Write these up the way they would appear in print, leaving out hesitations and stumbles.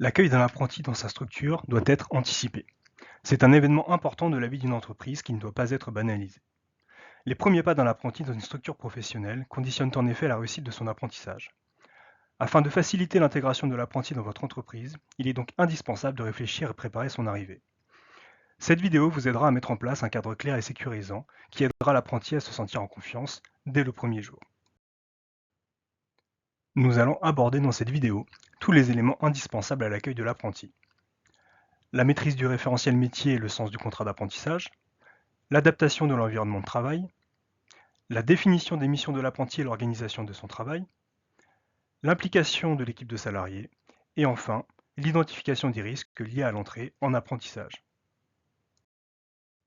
L'accueil d'un apprenti dans sa structure doit être anticipé. C'est un événement important de la vie d'une entreprise qui ne doit pas être banalisé. Les premiers pas d'un apprenti dans une structure professionnelle conditionnent en effet la réussite de son apprentissage. Afin de faciliter l'intégration de l'apprenti dans votre entreprise, il est donc indispensable de réfléchir et préparer son arrivée. Cette vidéo vous aidera à mettre en place un cadre clair et sécurisant qui aidera l'apprenti à se sentir en confiance dès le premier jour. Nous allons aborder dans cette vidéo tous les éléments indispensables à l'accueil de l'apprenti. La maîtrise du référentiel métier et le sens du contrat d'apprentissage, l'adaptation de l'environnement de travail, la définition des missions de l'apprenti et l'organisation de son travail, l'implication de l'équipe de salariés, et enfin, l'identification des risques liés à l'entrée en apprentissage.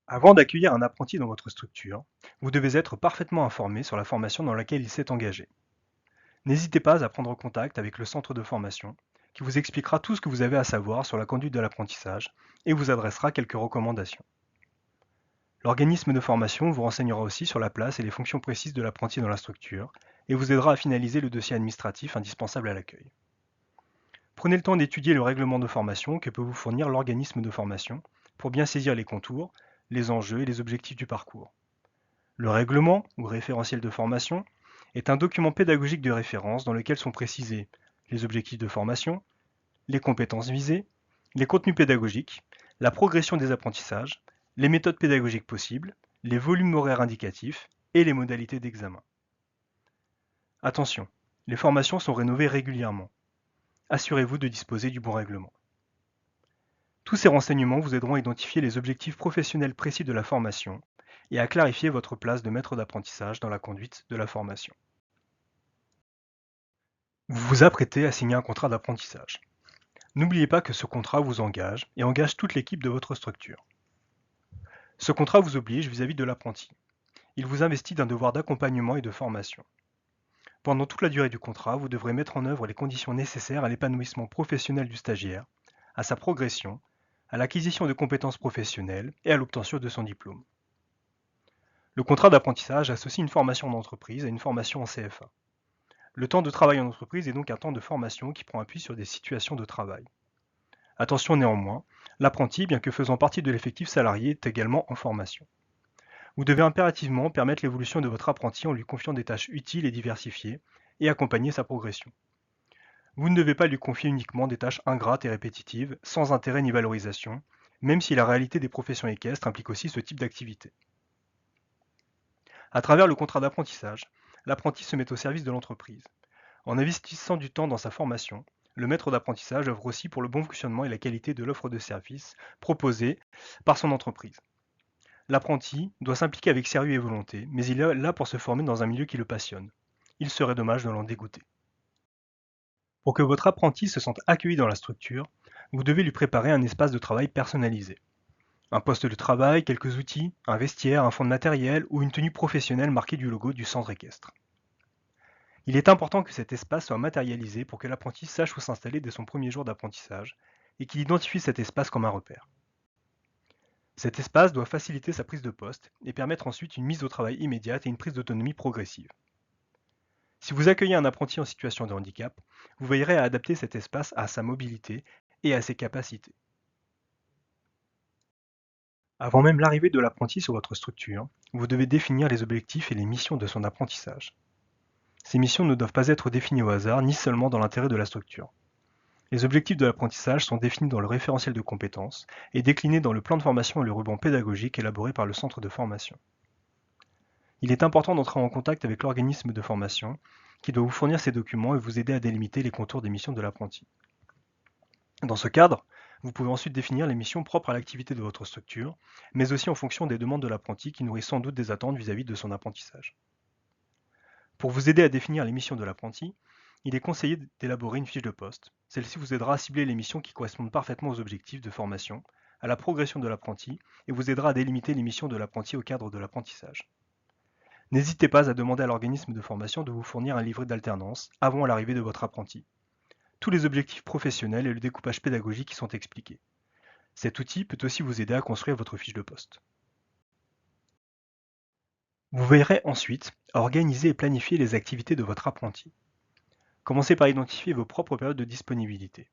Avant d'accueillir un apprenti dans votre structure, vous devez être parfaitement informé sur la formation dans laquelle il s'est engagé. N'hésitez pas à prendre contact avec le centre de formation, qui vous expliquera tout ce que vous avez à savoir sur la conduite de l'apprentissage et vous adressera quelques recommandations. L'organisme de formation vous renseignera aussi sur la place et les fonctions précises de l'apprenti dans la structure et vous aidera à finaliser le dossier administratif indispensable à l'accueil. Prenez le temps d'étudier le règlement de formation que peut vous fournir l'organisme de formation pour bien saisir les contours, les enjeux et les objectifs du parcours. Le règlement, ou référentiel de formation, est un document pédagogique de référence dans lequel sont précisés les objectifs de formation, les compétences visées, les contenus pédagogiques, la progression des apprentissages, les méthodes pédagogiques possibles, les volumes horaires indicatifs et les modalités d'examen. Attention, les formations sont rénovées régulièrement. Assurez-vous de disposer du bon règlement. Tous ces renseignements vous aideront à identifier les objectifs professionnels précis de la formation et à clarifier votre place de maître d'apprentissage dans la conduite de la formation. Vous vous apprêtez à signer un contrat d'apprentissage. N'oubliez pas que ce contrat vous engage et engage toute l'équipe de votre structure. Ce contrat vous oblige vis-à-vis de l'apprenti. Il vous investit d'un devoir d'accompagnement et de formation. Pendant toute la durée du contrat, vous devrez mettre en œuvre les conditions nécessaires à l'épanouissement professionnel du stagiaire, à sa progression, à l'acquisition de compétences professionnelles et à l'obtention de son diplôme. Le contrat d'apprentissage associe une formation d'entreprise à une formation en CFA. Le temps de travail en entreprise est donc un temps de formation qui prend appui sur des situations de travail. Attention néanmoins, l'apprenti, bien que faisant partie de l'effectif salarié, est également en formation. Vous devez impérativement permettre l'évolution de votre apprenti en lui confiant des tâches utiles et diversifiées et accompagner sa progression. Vous ne devez pas lui confier uniquement des tâches ingrates et répétitives, sans intérêt ni valorisation, même si la réalité des professions équestres implique aussi ce type d'activité. À travers le contrat d'apprentissage, l'apprenti se met au service de l'entreprise. En investissant du temps dans sa formation, le maître d'apprentissage œuvre aussi pour le bon fonctionnement et la qualité de l'offre de service proposée par son entreprise. L'apprenti doit s'impliquer avec sérieux et volonté, mais il est là pour se former dans un milieu qui le passionne. Il serait dommage de l'en dégoûter. Pour que votre apprenti se sente accueilli dans la structure, vous devez lui préparer un espace de travail personnalisé. Un poste de travail, quelques outils, un vestiaire, un fond de matériel ou une tenue professionnelle marquée du logo du centre équestre. Il est important que cet espace soit matérialisé pour que l'apprenti sache où s'installer dès son premier jour d'apprentissage et qu'il identifie cet espace comme un repère. Cet espace doit faciliter sa prise de poste et permettre ensuite une mise au travail immédiate et une prise d'autonomie progressive. Si vous accueillez un apprenti en situation de handicap, vous veillerez à adapter cet espace à sa mobilité et à ses capacités. Avant même l'arrivée de l'apprenti sur votre structure, vous devez définir les objectifs et les missions de son apprentissage. Ces missions ne doivent pas être définies au hasard, ni seulement dans l'intérêt de la structure. Les objectifs de l'apprentissage sont définis dans le référentiel de compétences et déclinés dans le plan de formation et le ruban pédagogique élaboré par le centre de formation. Il est important d'entrer en contact avec l'organisme de formation qui doit vous fournir ces documents et vous aider à délimiter les contours des missions de l'apprenti. Dans ce cadre, vous pouvez ensuite définir les missions propres à l'activité de votre structure, mais aussi en fonction des demandes de l'apprenti qui nourrit sans doute des attentes vis-à-vis de son apprentissage. Pour vous aider à définir les missions de l'apprenti, il est conseillé d'élaborer une fiche de poste. Celle-ci vous aidera à cibler les missions qui correspondent parfaitement aux objectifs de formation, à la progression de l'apprenti et vous aidera à délimiter les missions de l'apprenti au cadre de l'apprentissage. N'hésitez pas à demander à l'organisme de formation de vous fournir un livret d'alternance avant l'arrivée de votre apprenti. Tous les objectifs professionnels et le découpage pédagogique y sont expliqués. Cet outil peut aussi vous aider à construire votre fiche de poste. Vous veillerez ensuite à organiser et planifier les activités de votre apprenti. Commencez par identifier vos propres périodes de disponibilité.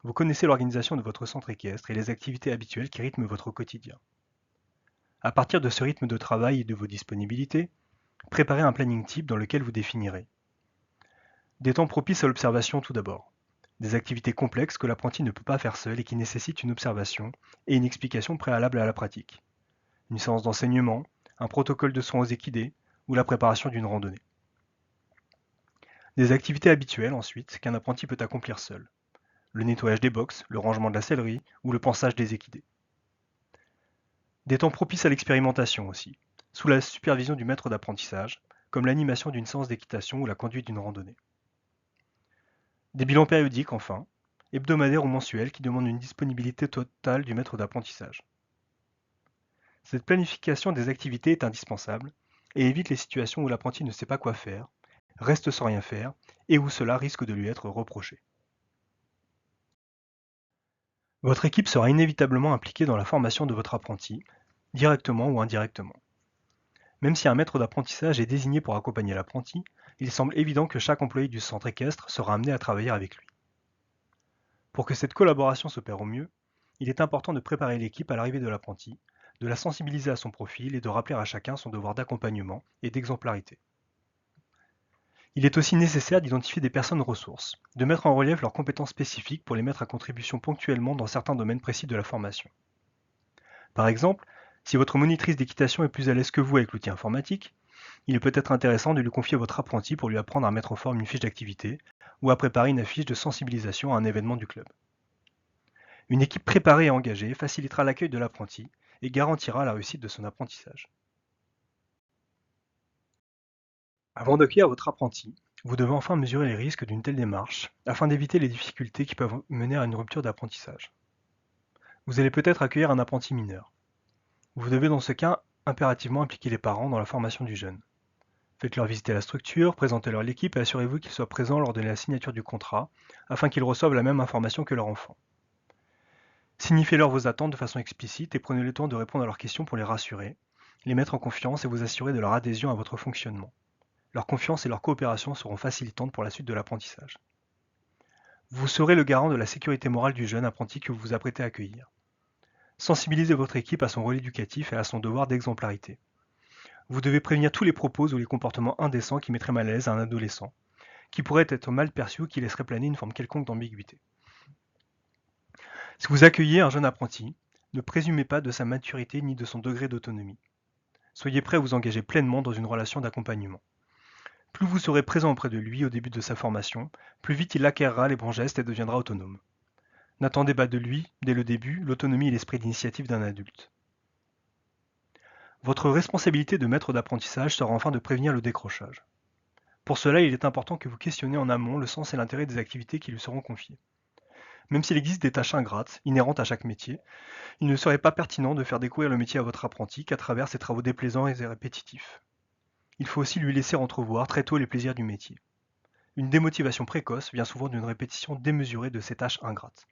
Vous connaissez l'organisation de votre centre équestre et les activités habituelles qui rythment votre quotidien. À partir de ce rythme de travail et de vos disponibilités, préparez un planning type dans lequel vous définirez des temps propices à l'observation tout d'abord, des activités complexes que l'apprenti ne peut pas faire seul et qui nécessitent une observation et une explication préalable à la pratique, une séance d'enseignement, un protocole de soins aux équidés ou la préparation d'une randonnée. Des activités habituelles ensuite qu'un apprenti peut accomplir seul, le nettoyage des box, le rangement de la sellerie ou le pansage des équidés. Des temps propices à l'expérimentation aussi, sous la supervision du maître d'apprentissage, comme l'animation d'une séance d'équitation ou la conduite d'une randonnée. Des bilans périodiques enfin, hebdomadaires ou mensuels qui demandent une disponibilité totale du maître d'apprentissage. Cette planification des activités est indispensable et évite les situations où l'apprenti ne sait pas quoi faire, reste sans rien faire et où cela risque de lui être reproché. Votre équipe sera inévitablement impliquée dans la formation de votre apprenti, directement ou indirectement. Même si un maître d'apprentissage est désigné pour accompagner l'apprenti, il semble évident que chaque employé du centre équestre sera amené à travailler avec lui. Pour que cette collaboration s'opère au mieux, il est important de préparer l'équipe à l'arrivée de l'apprenti, de la sensibiliser à son profil et de rappeler à chacun son devoir d'accompagnement et d'exemplarité. Il est aussi nécessaire d'identifier des personnes ressources, de mettre en relief leurs compétences spécifiques pour les mettre à contribution ponctuellement dans certains domaines précis de la formation. Par exemple, si votre monitrice d'équitation est plus à l'aise que vous avec l'outil informatique, il est peut-être intéressant de lui confier votre apprenti pour lui apprendre à mettre en forme une fiche d'activité ou à préparer une affiche de sensibilisation à un événement du club. Une équipe préparée et engagée facilitera l'accueil de l'apprenti et garantira la réussite de son apprentissage. Avant d'accueillir votre apprenti, vous devez enfin mesurer les risques d'une telle démarche afin d'éviter les difficultés qui peuvent mener à une rupture d'apprentissage. Vous allez peut-être accueillir un apprenti mineur. Vous devez dans ce cas impérativement impliquer les parents dans la formation du jeune. Faites-leur visiter la structure, présentez-leur l'équipe et assurez-vous qu'ils soient présents lors de la signature du contrat afin qu'ils reçoivent la même information que leur enfant. Signifiez-leur vos attentes de façon explicite et prenez le temps de répondre à leurs questions pour les rassurer, les mettre en confiance et vous assurer de leur adhésion à votre fonctionnement. Leur confiance et leur coopération seront facilitantes pour la suite de l'apprentissage. Vous serez le garant de la sécurité morale du jeune apprenti que vous vous apprêtez à accueillir. Sensibilisez votre équipe à son rôle éducatif et à son devoir d'exemplarité. Vous devez prévenir tous les propos ou les comportements indécents qui mettraient mal à l'aise un adolescent, qui pourraient être mal perçus ou qui laisseraient planer une forme quelconque d'ambiguïté. Si vous accueillez un jeune apprenti, ne présumez pas de sa maturité ni de son degré d'autonomie. Soyez prêt à vous engager pleinement dans une relation d'accompagnement. Plus vous serez présent auprès de lui au début de sa formation, plus vite il acquérera les bons gestes et deviendra autonome. N'attendez pas de lui, dès le début, l'autonomie et l'esprit d'initiative d'un adulte. Votre responsabilité de maître d'apprentissage sera enfin de prévenir le décrochage. Pour cela, il est important que vous questionnez en amont le sens et l'intérêt des activités qui lui seront confiées. Même s'il existe des tâches ingrates, inhérentes à chaque métier, il ne serait pas pertinent de faire découvrir le métier à votre apprenti qu'à travers ses travaux déplaisants et répétitifs. Il faut aussi lui laisser entrevoir très tôt les plaisirs du métier. Une démotivation précoce vient souvent d'une répétition démesurée de ces tâches ingrates.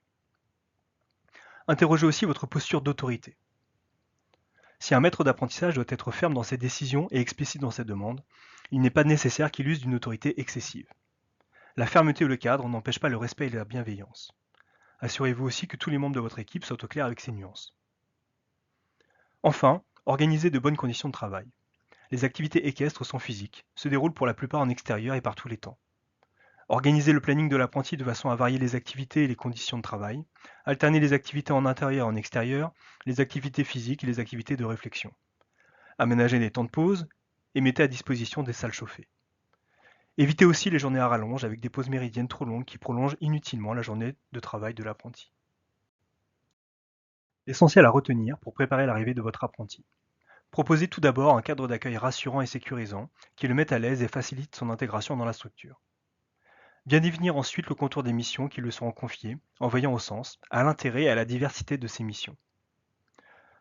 Interrogez aussi votre posture d'autorité. Si un maître d'apprentissage doit être ferme dans ses décisions et explicite dans ses demandes, il n'est pas nécessaire qu'il use d'une autorité excessive. La fermeté ou le cadre n'empêche pas le respect et la bienveillance. Assurez-vous aussi que tous les membres de votre équipe soient au clair avec ces nuances. Enfin, organisez de bonnes conditions de travail. Les activités équestres sont physiques, se déroulent pour la plupart en extérieur et par tous les temps. Organisez le planning de l'apprenti de façon à varier les activités et les conditions de travail, alterner les activités en intérieur et en extérieur, les activités physiques et les activités de réflexion. Aménagez des temps de pause et mettez à disposition des salles chauffées. Évitez aussi les journées à rallonge avec des pauses méridiennes trop longues qui prolongent inutilement la journée de travail de l'apprenti. L'essentiel à retenir pour préparer l'arrivée de votre apprenti. Proposez tout d'abord un cadre d'accueil rassurant et sécurisant qui le mette à l'aise et facilite son intégration dans la structure. Bien définir ensuite le contour des missions qui lui seront confiées, en veillant au sens, à l'intérêt et à la diversité de ces missions.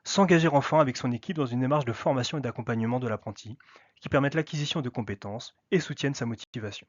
S'engager enfin avec son équipe dans une démarche de formation et d'accompagnement de l'apprenti qui permette l'acquisition de compétences et soutiennent sa motivation.